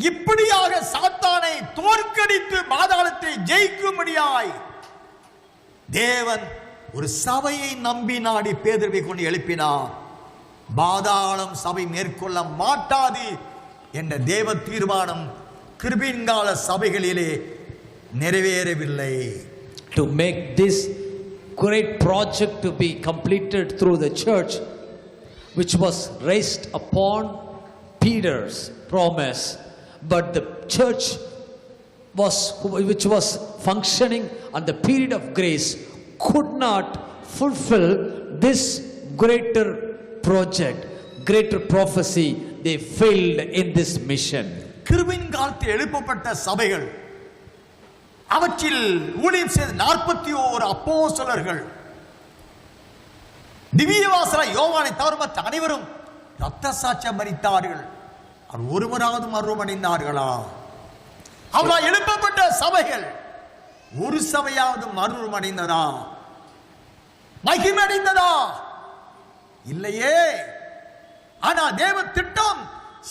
இப்படியாக சாத்தானை தோற்கடித்து பாதாளத்தை ஜெயிக்கும்படியாய் தேவன் ஒரு சபையை நம்பி நாடி பேதுருவை கொண்டு எழுப்பினார். பாதாளம் சபை மேற்கொள்ள மாட்டாது என்ற தேவ தீர்மானம் கிருபையின்கால சபைகளிலே நிறைவேறவில்லை. To make this great project to be completed through the church, which was raised upon Peter's promise, but the church which was functioning on the period of grace could not fulfill this greater project, greater prophecy. They failed in this mission. கிருபையின் காலத்தில் எழுப்பப்பட்ட சபைகள், அவற்றில் ஊழியம் செய்த 41 அப்போஸ்தலர்கள், திவ்யவாசல யோவானை தவிர மற்ற அனைவரும் இரத்த சாட்சியம் மரித்தார்கள். அவர் ஒருவராவது மறுமடைந்தார்களா? அவர்களால் எழுப்பப்பட்ட சபைகள் ஒரு சபையாவது மறுமடைந்ததா? மகிமடைந்ததா? இல்லையே. ஆனால் தேவ திட்டம்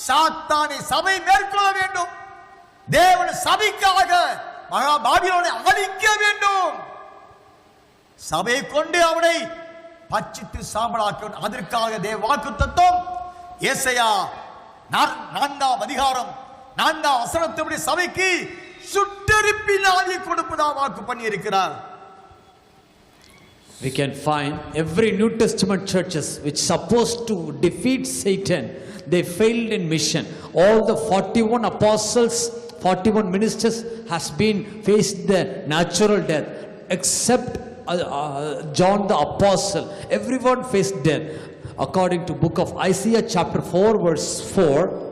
சாத்தானை சபை மேற்கொள்ள வேண்டும். தேவன் சபைக்காக மகா பாபிலோனை அழிக்க வேண்டும். சபையை கொண்டு அவனை பச்சித்து சாம்பலாக்க வேண்டும். அதற்காக தேவ வாக்குத்தத்தம் ஏசாயா 4ஆம் அதிகாரம் 4ஆம் வசனத்தின்படி சபைக்கு சுட்டெரிப்பின் ஆவியை கொடுப்பதா வாக்கு பண்ணி இருக்கிறார். We can find every New Testament churches which supposed to defeat Satan, they failed in mission. All the 41 apostles, 41 ministers has been faced the natural death, except John the apostle. Everyone faced death. According to book of Isaiah chapter 4 verse 4,